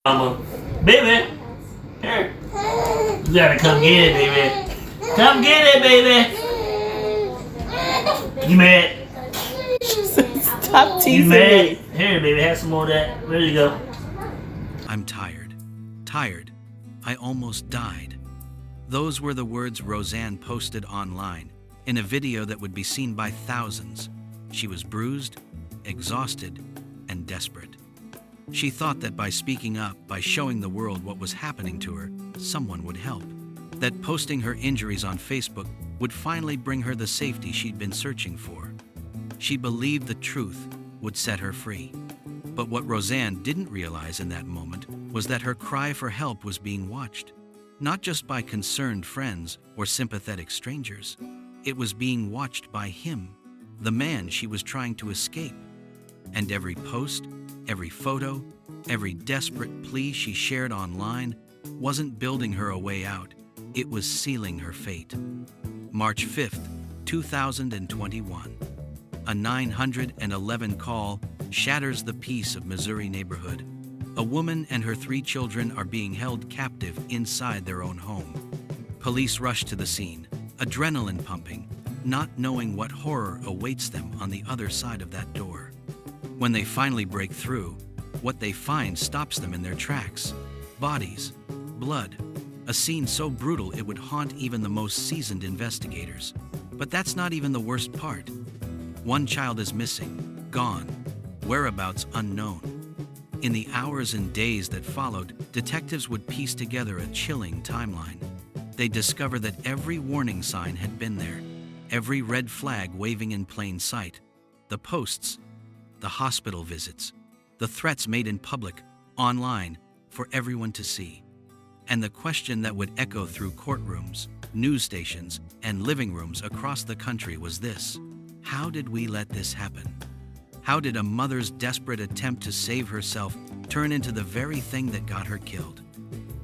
Mama. Baby, here. You gotta come get it, baby. Come get it, baby. You mad? Stop teasing You mad? me. Here, baby, have some more of that. There you go. I'm tired. Tired. I almost died. Those were the words Roseanne posted online in a video that would be seen by thousands. She was bruised, exhausted, and desperate. She thought that by speaking up, by showing the world what was happening to her, someone would help. That posting her injuries on Facebook would finally bring her the safety she'd been searching for. She believed the truth would set her free. But what Roseanne didn't realize in that moment was that her cry for help was being watched, not just by concerned friends or sympathetic strangers. It was being watched by him, the man she was trying to escape. And every post, every photo, every desperate plea she shared online wasn't building her a way out. It was sealing her fate. March 5th, 2021. A 911 call shatters the peace of Missouri neighborhood. A woman and her 3 children are being held captive inside their own home. Police rush to the scene, adrenaline pumping, not knowing what horror awaits them on the other side of that door. When they finally break through, what they find stops them in their tracks. Bodies, blood, a scene so brutal it would haunt even the most seasoned investigators. But that's not even the worst part. One child is missing, gone, whereabouts unknown. In the hours and days that followed, detectives would piece together a chilling timeline. They discover that every warning sign had been there, every red flag waving in plain sight. The posts, the hospital visits, the threats made in public, online, for everyone to see. And the question that would echo through courtrooms, news stations, and living rooms across the country was this: how did we let this happen? How did a mother's desperate attempt to save herself turn into the very thing that got her killed?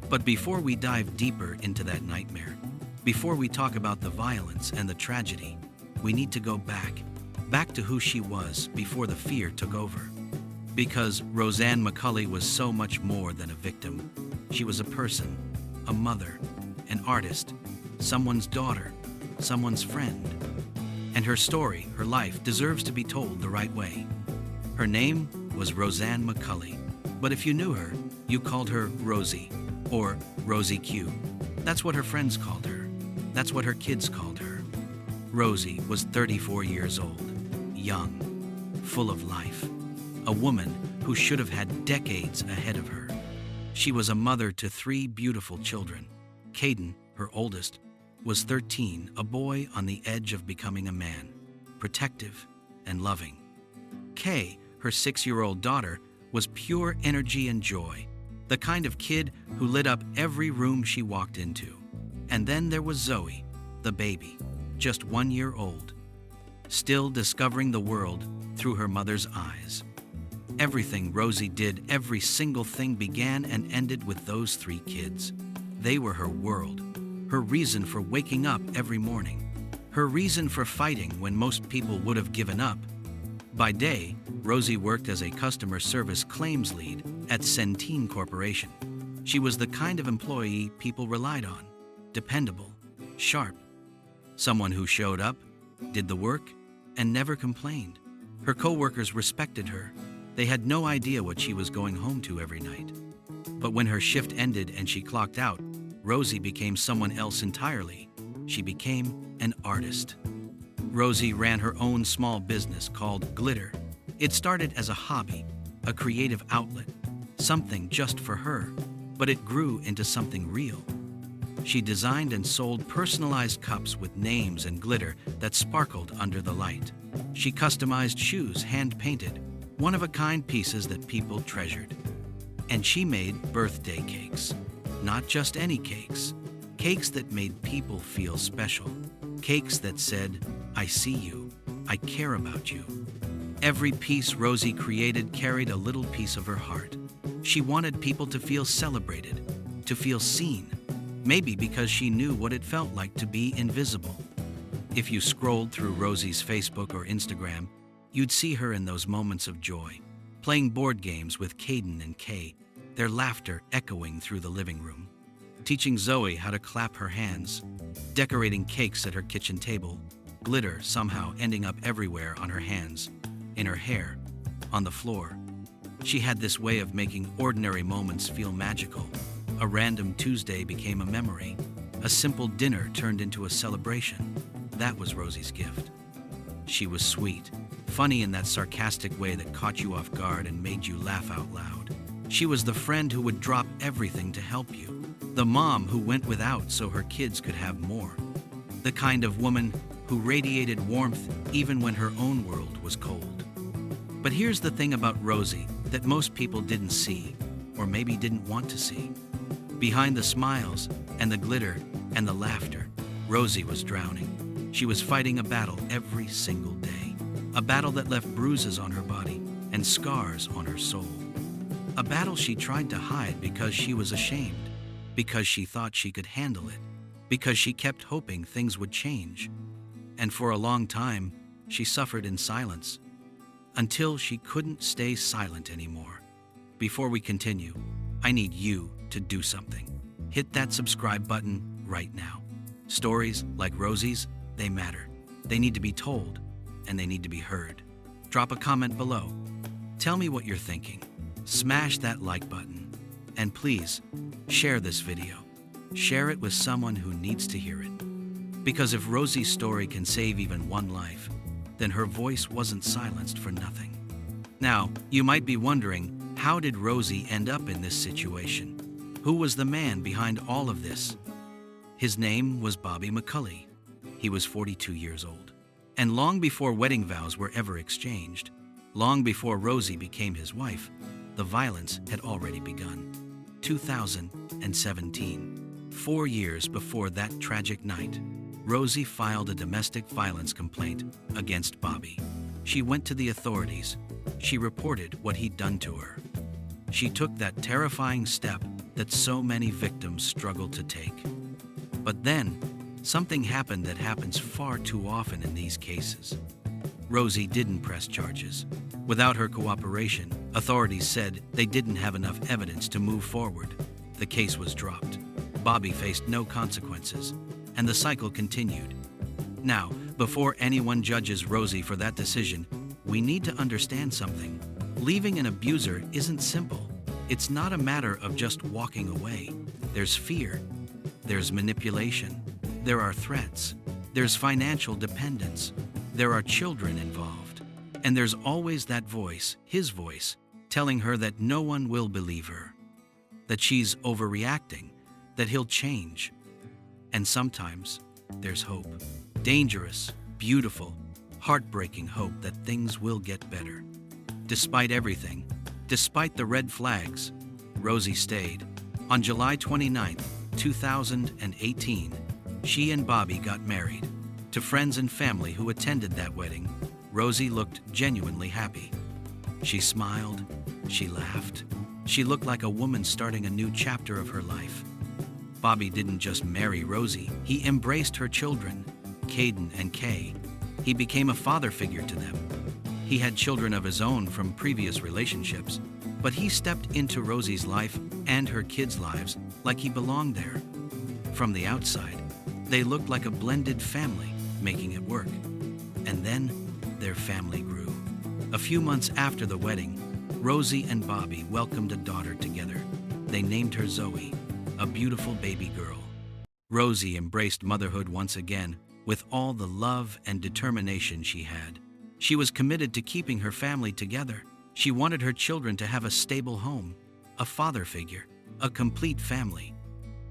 But before we dive deeper into that nightmare, before we talk about the violence and the tragedy, we need to go back to who she was before the fear took over. Because Roseanne McCulley was so much more than a victim. She was a person, a mother, an artist, someone's daughter, someone's friend. And her story, her life, deserves to be told the right way. Her name was Roseanne McCulley, but if you knew her, you called her Rosie, or Rosie Q. That's what her friends called her. That's what her kids called her. Rosie was 34 years old, young, full of life, a woman who should have had decades ahead of her. She was a mother to 3 beautiful children. Caden, her oldest, was 13, a boy on the edge of becoming a man, protective and loving. Kay, her 6-year-old daughter, was pure energy and joy, the kind of kid who lit up every room she walked into. And then there was Zoe, the baby, just 1 year old, still discovering the world through her mother's eyes. Everything Rosie did, every single thing began and ended with those 3 kids. They were her world, her reason for waking up every morning, her reason for fighting when most people would have given up. By day, Rosie worked as a customer service claims lead at Centene Corporation. She was the kind of employee people relied on, dependable, sharp, someone who showed up, did the work, and never complained. Her coworkers respected her. They had no idea what she was going home to every night. But when her shift ended and she clocked out, Rosie became someone else entirely. She became an artist. Rosie ran her own small business called Glitter. It started as a hobby, a creative outlet, something just for her, but it grew into something real. She designed and sold personalized cups with names and glitter that sparkled under the light. She customized shoes hand-painted, one-of-a-kind pieces that people treasured. And she made birthday cakes. Not just any cakes. Cakes that made people feel special. Cakes that said, "I see you. I care about you." Every piece Rosie created carried a little piece of her heart. She wanted people to feel celebrated, to feel seen, maybe because she knew what it felt like to be invisible. If you scrolled through Rosie's Facebook or Instagram, you'd see her in those moments of joy, playing board games with Caden and Kay, their laughter echoing through the living room, teaching Zoe how to clap her hands, decorating cakes at her kitchen table, glitter somehow ending up everywhere on her hands, in her hair, on the floor. She had this way of making ordinary moments feel magical. A random Tuesday became a memory. A simple dinner turned into a celebration. That was Rosie's gift. She was sweet, funny in that sarcastic way that caught you off guard and made you laugh out loud. She was the friend who would drop everything to help you. The mom who went without so her kids could have more. The kind of woman who radiated warmth even when her own world was cold. But here's the thing about Rosie that most people didn't see, or maybe didn't want to see. Behind the smiles and the glitter and the laughter, Rosie was drowning. She was fighting a battle every single day. A battle that left bruises on her body and scars on her soul. A battle she tried to hide because she was ashamed, because she thought she could handle it, because she kept hoping things would change. And for a long time, she suffered in silence, until she couldn't stay silent anymore. Before we continue, I need you to do something. Hit that subscribe button right now. Stories like Rosie's, they matter. They need to be told, and they need to be heard. Drop a comment below. Tell me what you're thinking. Smash that like button. And please, share this video. Share it with someone who needs to hear it. Because if Rosie's story can save even one life, then her voice wasn't silenced for nothing. Now, you might be wondering, how did Rosie end up in this situation? Who was the man behind all of this? His name was Bobby McCulley. He was 42 years old. And long before wedding vows were ever exchanged, long before Rosie became his wife, the violence had already begun. 2017. 4 years before that tragic night, Rosie filed a domestic violence complaint against Bobby. She went to the authorities. She reported what he'd done to her. She took that terrifying step that so many victims struggle to take. But then, something happened that happens far too often in these cases. Rosie didn't press charges. Without her cooperation, authorities said they didn't have enough evidence to move forward. The case was dropped. Bobby faced no consequences, and the cycle continued. Now, before anyone judges Rosie for that decision, we need to understand something. Leaving an abuser isn't simple. It's not a matter of just walking away. There's fear. There's manipulation. There are threats. There's financial dependence. There are children involved. And there's always that voice, his voice, telling her that no one will believe her, that she's overreacting, that he'll change. And sometimes there's hope. Dangerous, beautiful, heartbreaking hope that things will get better. Despite everything, despite the red flags, Rosie stayed. On July 29, 2018, she and Bobby got married. To friends and family who attended that wedding, Rosie looked genuinely happy. She smiled, she laughed. She looked like a woman starting a new chapter of her life. Bobby didn't just marry Rosie, he embraced her children, Caden and Kay. He became a father figure to them. He had children of his own from previous relationships, but he stepped into Rosie's life and her kids' lives like he belonged there. From the outside, they looked like a blended family, making it work. And then, their family grew. A few months after the wedding, Rosie and Bobby welcomed a daughter together. They named her Zoe, a beautiful baby girl. Rosie embraced motherhood once again with all the love and determination she had. She was committed to keeping her family together. She wanted her children to have a stable home, a father figure, a complete family.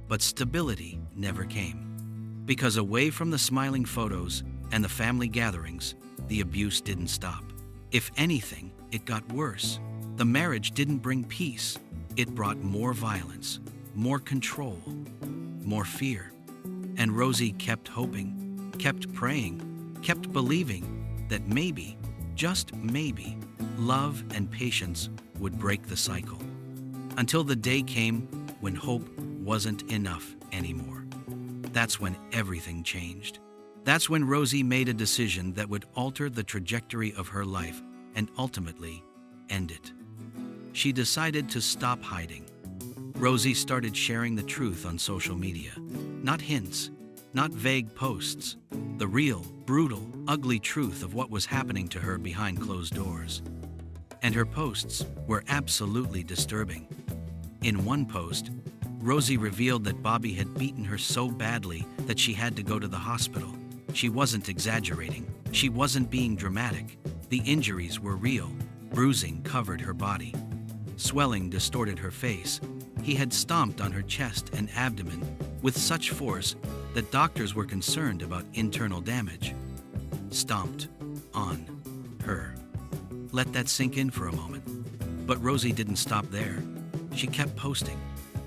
But stability never came. Because away from the smiling photos and the family gatherings, the abuse didn't stop. If anything, it got worse. The marriage didn't bring peace. It brought more violence, more control, more fear. And Rosie kept hoping, kept praying, kept believing that maybe, just maybe, love and patience would break the cycle. Until the day came when hope wasn't enough anymore. That's when everything changed. That's when Rosie made a decision that would alter the trajectory of her life and ultimately end it. She decided to stop hiding, Rosie started sharing the truth on social media. Not hints, not vague posts. The real, brutal, ugly truth of what was happening to her behind closed doors. And her posts were absolutely disturbing. In one post, Rosie revealed that Bobby had beaten her so badly that she had to go to the hospital. She wasn't exaggerating. She wasn't being dramatic. The injuries were real. Bruising covered her body. Swelling distorted her face. He had stomped on her chest and abdomen with such force that doctors were concerned about internal damage. Stomped on her. Let that sink in for a moment. But Rosie didn't stop there. She kept posting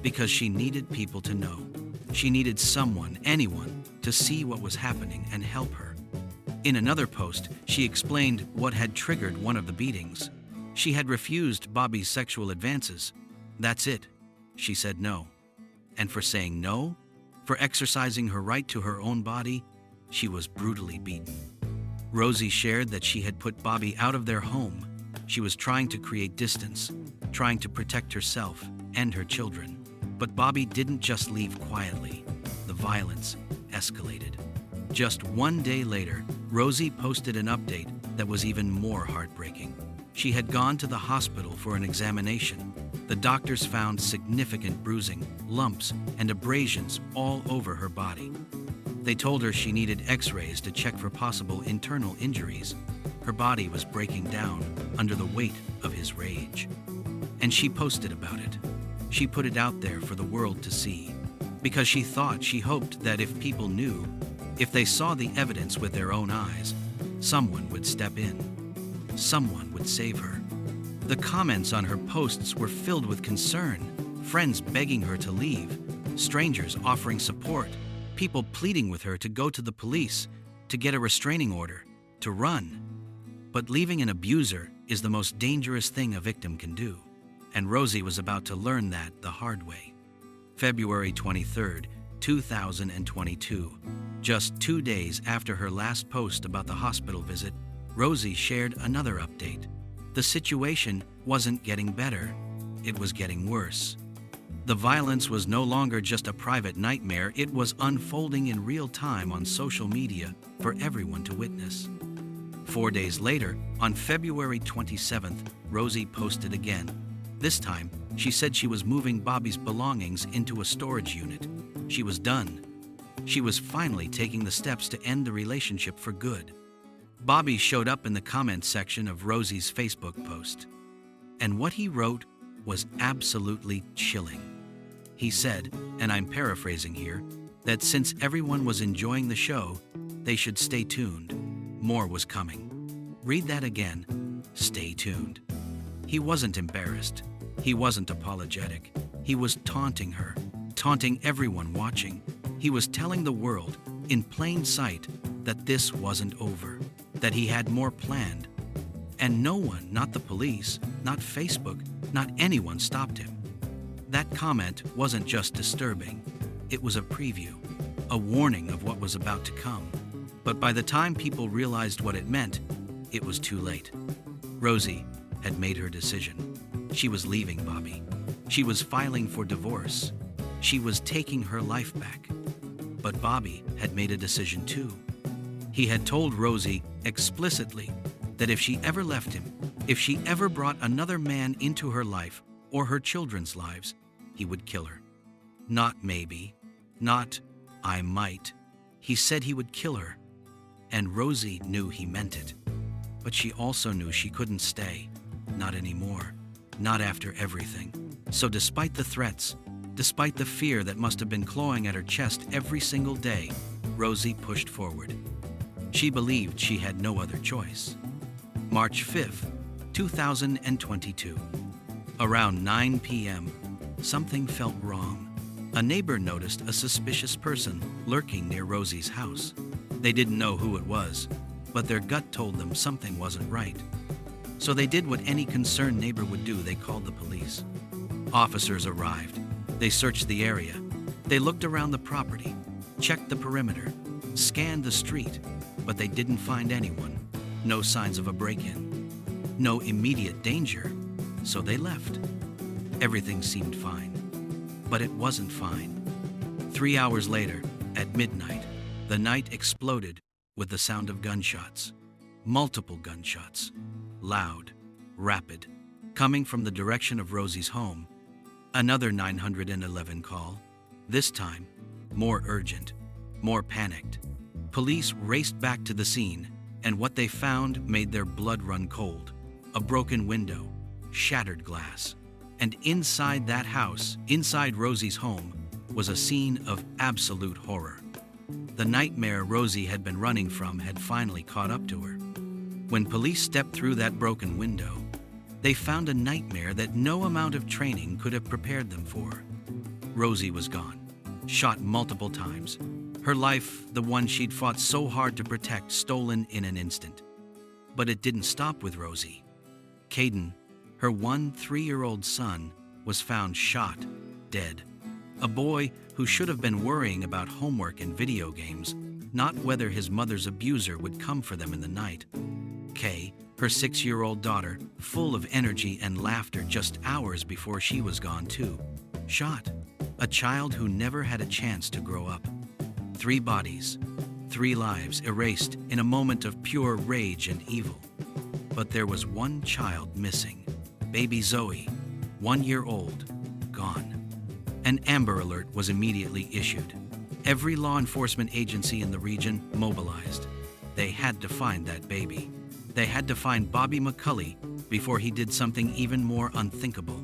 because she needed people to know. She needed someone, anyone, to see what was happening and help her. In another post, she explained what had triggered one of the beatings. She had refused Bobby's sexual advances. That's it. She said no. And for saying no, for exercising her right to her own body, she was brutally beaten. Rosie shared that she had put Bobby out of their home. She was trying to create distance, trying to protect herself and her children. But Bobby didn't just leave quietly. The violence escalated. Just one day later, Rosie posted an update that was even more heartbreaking. She had gone to the hospital for an examination. The doctors found significant bruising, lumps, and abrasions all over her body. They told her she needed x-rays to check for possible internal injuries. Her body was breaking down under the weight of his rage. And she posted about it. She put it out there for the world to see. Because she hoped that if people knew, if they saw the evidence with their own eyes, someone would step in. Someone would save her. The comments on her posts were filled with concern, friends begging her to leave, strangers offering support, people pleading with her to go to the police, to get a restraining order, to run. But leaving an abuser is the most dangerous thing a victim can do, and Rosie was about to learn that the hard way. February 23rd, 2022. Just 2 days after her last post about the hospital visit, Rosie shared another update. The situation wasn't getting better. It was getting worse. The violence was no longer just a private nightmare, it was unfolding in real time on social media for everyone to witness. 4 days later, on February 27th, Rosie posted again. This time, she said she was moving Bobby's belongings into a storage unit. She was done. She was finally taking the steps to end the relationship for good. Bobby showed up in the comments section of Rosie's Facebook post. And what he wrote was absolutely chilling. He said, and I'm paraphrasing here, that since everyone was enjoying the show, they should stay tuned. More was coming. Read that again. Stay tuned. He wasn't embarrassed. He wasn't apologetic. He was taunting her, taunting everyone watching. He was telling the world, in plain sight, that this wasn't over, that he had more planned. And no one, not the police, not Facebook, not anyone stopped him. That comment wasn't just disturbing. It was a preview, a warning of what was about to come. But by the time people realized what it meant, it was too late. Rosie had made her decision. She was leaving Bobby. She was filing for divorce. She was taking her life back. But Bobby had made a decision too. He had told Rosie explicitly that if she ever left him, if she ever brought another man into her life or her children's lives, he would kill her. Not maybe, not I might. He said he would kill her. And Rosie knew he meant it. But she also knew she couldn't stay. Not anymore. Not after everything. So despite the threats, despite the fear that must have been clawing at her chest every single day, Rosie pushed forward. She believed she had no other choice. March 5th, 2022. Around 9 p.m., something felt wrong. A neighbor noticed a suspicious person lurking near Rosie's house. They didn't know who it was, but their gut told them something wasn't right. So they did what any concerned neighbor would do. They called the police. Officers arrived. They searched the area. They looked around the property, checked the perimeter, scanned the street, but they didn't find anyone. No signs of a break-in. No immediate danger. So they left. Everything seemed fine. but it wasn't fine. 3 hours later, at midnight, the night exploded with the sound of gunshots. Multiple gunshots. Loud, rapid, coming from the direction of Rosie's home. Another 911 call. This time, more urgent, more panicked. Police raced back to the scene, and what they found made their blood run cold. A broken window, shattered glass. And inside that house, inside Rosie's home, was a scene of absolute horror. The nightmare Rosie had been running from had finally caught up to her. When police stepped through that broken window, they found a nightmare that no amount of training could have prepared them for. Rosie was gone, shot multiple times. Her life, the one she'd fought so hard to protect, stolen in an instant. But it didn't stop with Rosie. Caden, her 3-year-old son, was found shot, dead. A boy who should have been worrying about homework and video games, not whether his mother's abuser would come for them in the night. Kay, her 6-year-old daughter, full of energy and laughter just hours before she was gone too. Shot. A child who never had a chance to grow up. 3 bodies, 3 lives erased in a moment of pure rage and evil. But there was one child missing. Baby Zoe, 1 year old, gone. An Amber Alert was immediately issued. Every law enforcement agency in the region mobilized. They had to find that baby. They had to find Bobby McCulley before he did something even more unthinkable.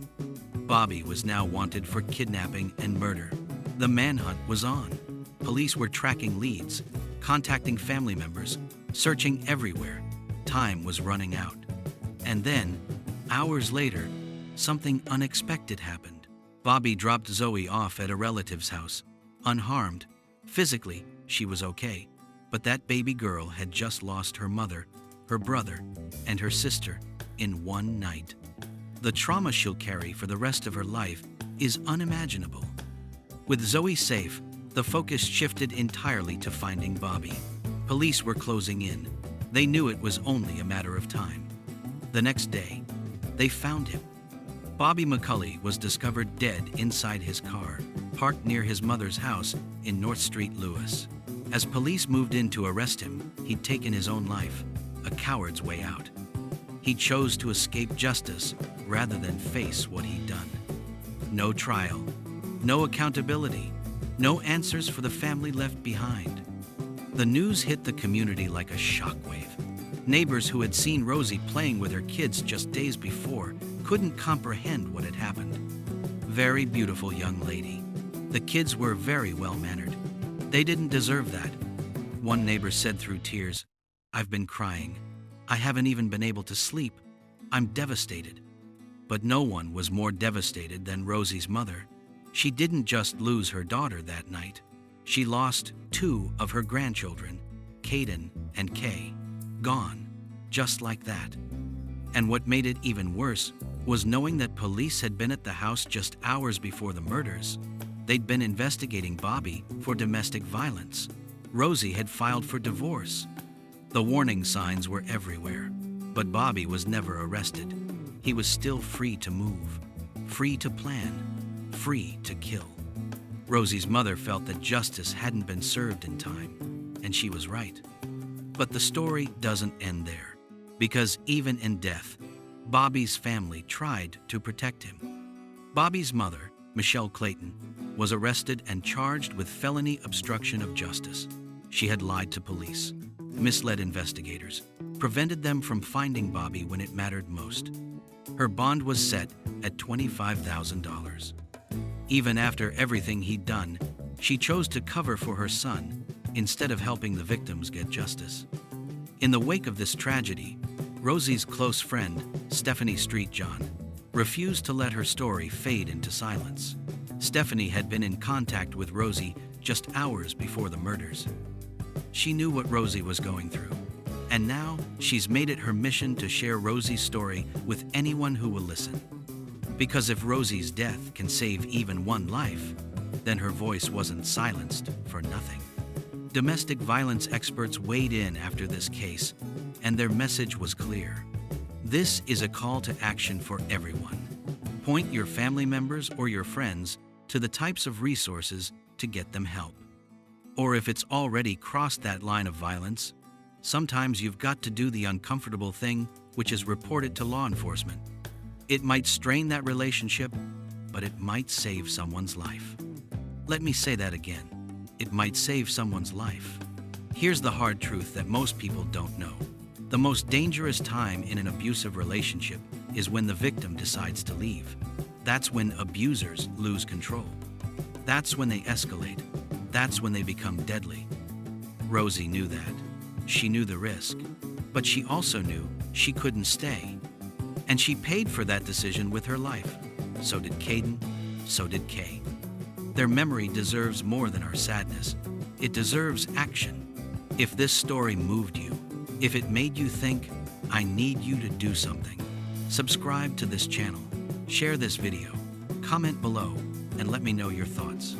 Bobby was now wanted for kidnapping and murder. The manhunt was on. Police were tracking leads, contacting family members, searching everywhere. Time was running out. And then, hours later, something unexpected happened. Bobby dropped Zoe off at a relative's house, unharmed. Physically, she was okay, but that baby girl had just lost her mother, her brother, and her sister in one night. The trauma she'll carry for the rest of her life is unimaginable. With Zoe safe, the focus shifted entirely to finding Bobby. Police were closing in. They knew it was only a matter of time. The next day, they found him. Bobby McCulley was discovered dead inside his car, parked near his mother's house in North Street, Lewis. As police moved in to arrest him, he'd taken his own life, a coward's way out. He chose to escape justice rather than face what he'd done. No trial, no accountability, no answers for the family left behind. The news hit the community like a shockwave. Neighbors who had seen Rosie playing with her kids just days before couldn't comprehend what had happened. Very beautiful young lady. The kids were very well-mannered. They didn't deserve that. One neighbor said through tears, "I've been crying. I haven't even been able to sleep. I'm devastated." But no one was more devastated than Rosie's mother. She didn't just lose her daughter that night. She lost 2 of her grandchildren, Caden and Kay, gone, just like that. And what made it even worse was knowing that police had been at the house just hours before the murders. They'd been investigating Bobby for domestic violence. Rosie had filed for divorce. The warning signs were everywhere, but Bobby was never arrested. He was still free to move, free to plan, free to kill. Rosie's mother felt that justice hadn't been served in time, and she was right. But the story doesn't end there, because even in death, Bobby's family tried to protect him. Bobby's mother, Michelle Clayton, was arrested and charged with felony obstruction of justice. She had lied to police, misled investigators, prevented them from finding Bobby when it mattered most. Her bond was set at $25,000. Even after everything he'd done, she chose to cover for her son instead of helping the victims get justice. In the wake of this tragedy, Rosie's close friend, Stephanie Streetjohn, refused to let her story fade into silence. Stephanie had been in contact with Rosie just hours before the murders. She knew what Rosie was going through, and now she's made it her mission to share Rosie's story with anyone who will listen. Because if Rosie's death can save even one life, then her voice wasn't silenced for nothing. Domestic violence experts weighed in after this case, and their message was clear. This is a call to action for everyone. Point your family members or your friends to the types of resources to get them help. Or if it's already crossed that line of violence, sometimes you've got to do the uncomfortable thing, which is report it to law enforcement. It might strain that relationship, but it might save someone's life. Let me say that again. It might save someone's life. Here's the hard truth that most people don't know. The most dangerous time in an abusive relationship is when the victim decides to leave. That's when abusers lose control. That's when they escalate. That's when they become deadly. Rosie knew that. She knew the risk, but she also knew she couldn't stay. And she paid for that decision with her life. So did Caden, so did Kay. Their memory deserves more than our sadness. It deserves action. If this story moved you, if it made you think, I need you to do something, subscribe to this channel, share this video, comment below, and let me know your thoughts.